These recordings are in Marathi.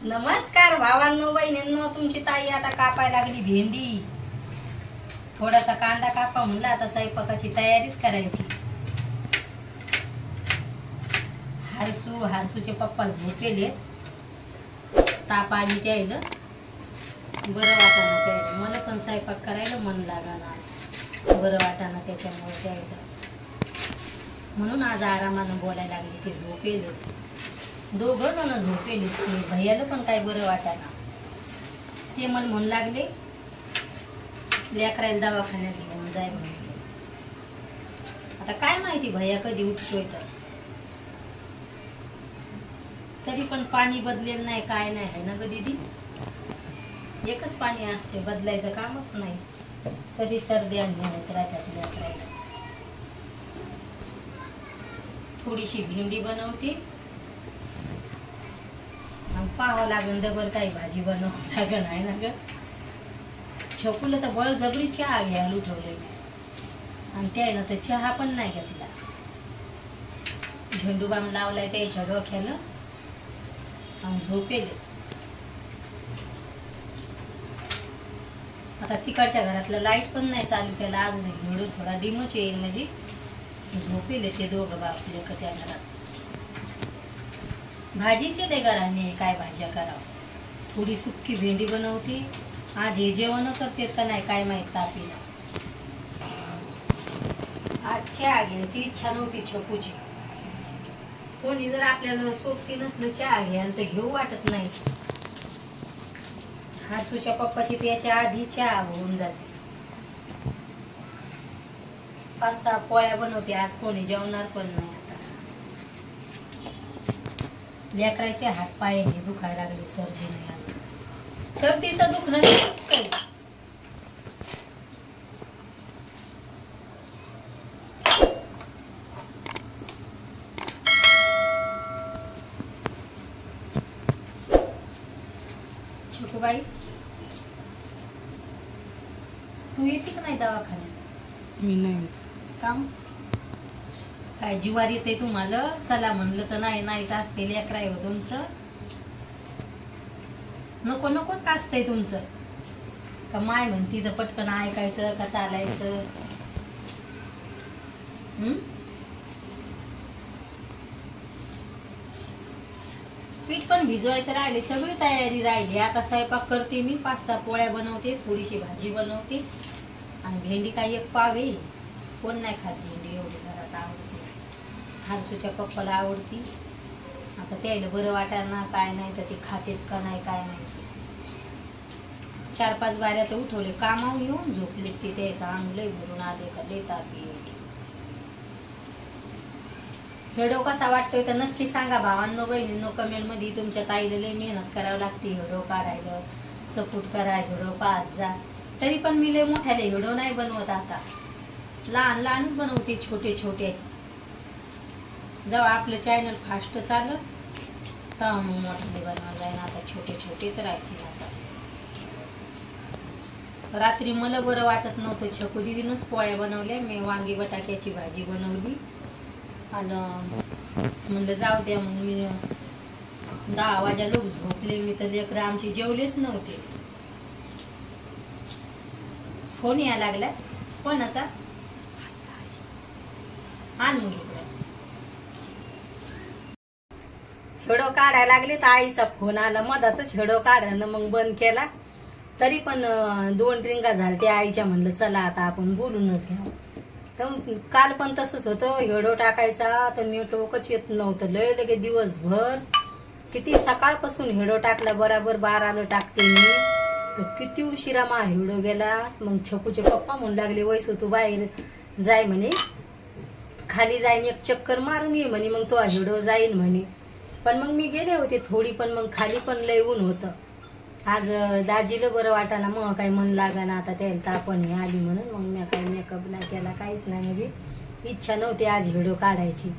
नमस्कार भावांनो बहिणींनो, तुमची ताई आता कापायला लागली भेंडी. थोडासा कांदा कापा म्हणलं, आता स्वयंपाकाची तयारीच करायची. हरसूचे पप्पा झोपेले, ताप आली त्याला, बरं वाटाणा त्याला. मला पण स्वयंपाक करायला मन लागला आज, बरं वाटाणा त्याच्यामुळे त्याला, म्हणून आज आरामानं बोलायला लागली. ते झोपेले दोघं जण झोपेले. भैयाला पण काय बरं वाटाणा, ते मला म्हणू लागले लेकरायला दवाखान्यात घेऊन जाय म्हणून. आता काय माहिती भैया कधी उठतोय तर. तरी पण पाणी बदलेल नाही, काय नाही आहे ना ग दीदी. एकच पाणी असते, बदलायचं कामच नाही. तरी सर्दी आणि होत राहतात लेकरायला. थोडीशी भेंडी बनवते, पाहावं लागेल डबल काही भाजी बनवावं लागेल आहे ना ग. छकुला तर बळजबरी चहा घ्यायला उठवले मी, आणि त्यानं तर चहा पण नाही घेतला. झेंडूबाम लावलाय त्याच्या डोक्याला आणि झोपेले. आता तिकडच्या घरातलं लाईट पण नाही चालू केला आज. झेंडू थोडा डिमच येईल म्हणजे झोपेले ते दोघं बापले का त्या घरात. भाजीचे लय घराने काय भाज्या करावं. थोडी सुक्की भेंडी बनवते आज. हे जेवण करते का नाही काय माहित. तापीला आज चहा घ्यायची इच्छा नव्हती छकूची. कोणी जर आपल्याला सोबती नसलं चहा घ्यायला तर घेऊ वाटत नाही. हरसूच्या पप्पाची त्याच्या आधी चहा होऊन जाते. 5-6 पोळ्या बनवते आज. कोणी जेवणार पण नाही. लेकराचे हात पाय दुखायला लागले. सर्दी नाही आली. सर्दीचं दुखणं काही. छकुबाई तू येते का नाही दवाखान्यात? मी नाही काम काय जीवार येते तुम्हाला? चला म्हणलं तर नाही नाहीच असते. लेकरा आहे तुमचं. नको नकोच का असतंय तुमचं? का माय म्हणती तर पटकन ऐकायचं का चालायचं? पीठ पण भिजवायचं राहिले, सगळी तयारी राहिली. आता स्वयंपाक करते मी. 5-6 पोळ्या बनवते, थोडीशी भाजी बनवते आणि भेंडी काही एक पाव आहे. कोण नाही खात भेंडी, एवढी घरात आवडते. हरसूच्या पप्पाला आवडती. आता त्याला बरं वाटायला काय नाही तर ते खातेत का नाही काय माहिती. 4-5 बाऱ्या तर उठवले, कामावून येऊन झोपले ते. त्याचा अंगलय भरून आले का देतात. व्हिडिओ कसा वाटतोय तर नक्की सांगा भावांनो बहिणींनो कमेंट मध्ये. तुमच्या ताईला लय मेहनत करावं लागते व्हिडिओ काढायला. सपोर्ट करा, व्हिडिओ पाहत जा. तरी पण मी लय मोठ्याले व्हिडिओ नाही बनवत आता. लहान लहानच बनवते, छोटे छोटे. जेव्हा आपलं चॅनल फास्ट चाललं तेव्हा मग मोठे बनवायला जाईल. आता छोटे छोटेच राहतील. आता रात्री मला बरं वाटत नव्हतं. छकू दीदीनंच पोळ्या बनवल्या. मी वांगी बटाट्याची भाजी बनवली आणि म्हणलं जाऊ द्या. मग मी 10 वाजा लोक झोपले. मी तर लेकरं आमची जेवलेच नव्हते. फोन यायला लागला कोणाचा? आण मग इकडे. व्हिडिओ काढायला लागले तर आईचा फोन आला. मधातच व्हिडिओ काढायला मग बंद केला. तरी पण 2 रिंगा झालत्या आईच्या. म्हणलं चला आता आपण बोलूनच घ्यावं. तर काल पण तसंच होतं. व्हिडिओ टाकायचा तर नेटवर्कच येत नव्हतं. लगे दिवसभर किती सकाळपासून व्हिडिओ टाकला. बराबर 12ला टाकते मी. तर किती उशिरा मा व्हिडिओ गेला. मग छकूचे पप्पा म्हणू लागले वैसू तू बाहेर जाय म्हणे, खाली जाईन एक चक्कर मारून ये म्हणे, मग तो व्हिडिओ जाईल म्हणे. पण मग मी गेले होते थोडी. पण मग खाली पण लय ऊन होतं. आज दाजीला बरं वाटाना. मग काही मन लागा ना. आता त्याला तापण हे आली म्हणून मग मी काही मेकअप नाही केला, काहीच नाही. म्हणजे इच्छा नव्हती आज व्हिडिओ काढायची.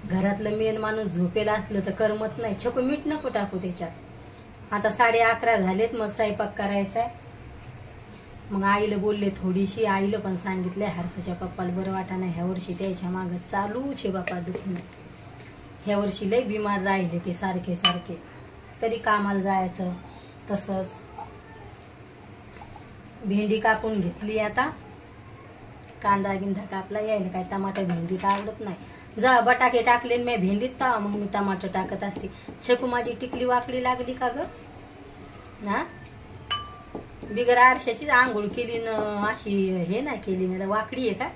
घरातलं मेन माणूस झोपेला असलं तर करमत नाही. छकू मीठ नको टाकू त्याच्यात. आता 11:30 झालेत. मग स्वयंपाक करायचा. मग आईला बोलले थोडीशी. आईला पण सांगितलंय हरसूच्या पप्पाला बरं वाटाना. ह्या वर्षी त्याच्या मागं चालूच आहे बापा दुखणं. ह्या वर्षी लय बिमार राहिले ते सारखे सारखे. तरी कामाला जायचं. तसंच भेंडी कापून घेतली. आता कांदा गिंदा कापला. यायला काय टमाटर भेंडी तर आवडत नाही. जा बटाके टाकले मी भेंडीत तर मग मी टमाटर टाकत असते. छकू माझी टिकली वाकडी लागली का ग? ना बिगर आरशाचीच आंघोळ केली न अशी हे नाही केली. मला वाकडी आहे का?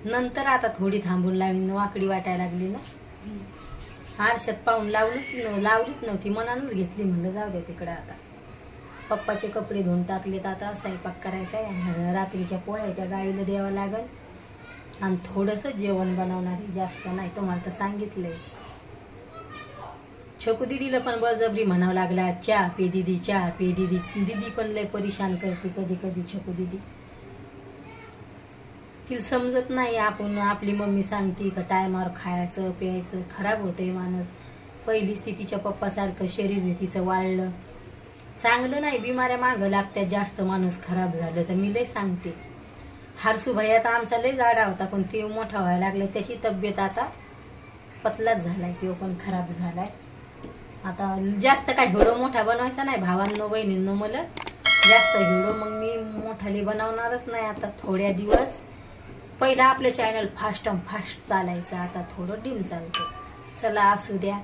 नंतर आता थोडी थांबून लावीन. वाकडी वाटायला लागली ना. आरशात पाहून लावलीच नव्हती. मनानच घेतली. म्हणलं जाऊ दे तिकडं. आता पप्पाचे कपडे धुवून टाकलेत. आता स्वयंपाक करायचा आहे. रात्रीच्या पोळ्या त्या गाईला द्यावं लागल. आणि थोडंसं जेवण बनवणार आहे. जास्त नाही. तुम्हाला तर सांगितलंयच. छकू दीदीला पण बळजबरी म्हणावं लागला चहा पे दीदी, चहा पे दीदी. दीदी पण लय परेशान करते कधी कधी छकू दीदी. तिला समजत नाही. आपण आपली मम्मी सांगते का टायमावर खायचं प्यायचं. खराब होतंय माणूस. पहिलीच ती तिच्या पप्पासारखं शरीर आहे तिचं वाढलं. चांगलं नाही. बिमाऱ्या मागं लागत्यात. जास्त माणूस खराब झालं तर. मी लय सांगते. हरसू भैया तर आमचा लय जाडा होता पण ते मोठा व्हायला लागला. त्याची तब्येत आता पतलाच झालाय. तो पण खराब झालाय. आता जास्त काय हिडो मोठा बनवायचा नाही भावांनो बहिणींनो. मला जास्त हिडो मग मी मोठाली बनवणारच नाही आता थोड्या दिवस. पहिला आपलं चॅनल फास्ट चालायचं. आता थोडं डिम चालतं. चला असू द्या.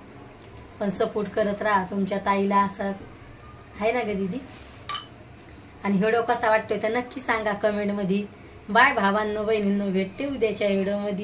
पण सपोर्ट करत राहा. तुमच्या ताईला असाच आहे ना ग दीदी. आणि व्हिडिओ कसा वाटतोय तर नक्की सांगा कमेंट मध्ये. बाय भावांनो बहिणींनो. भेटते उद्याच्या व्हिडिओ मध्ये.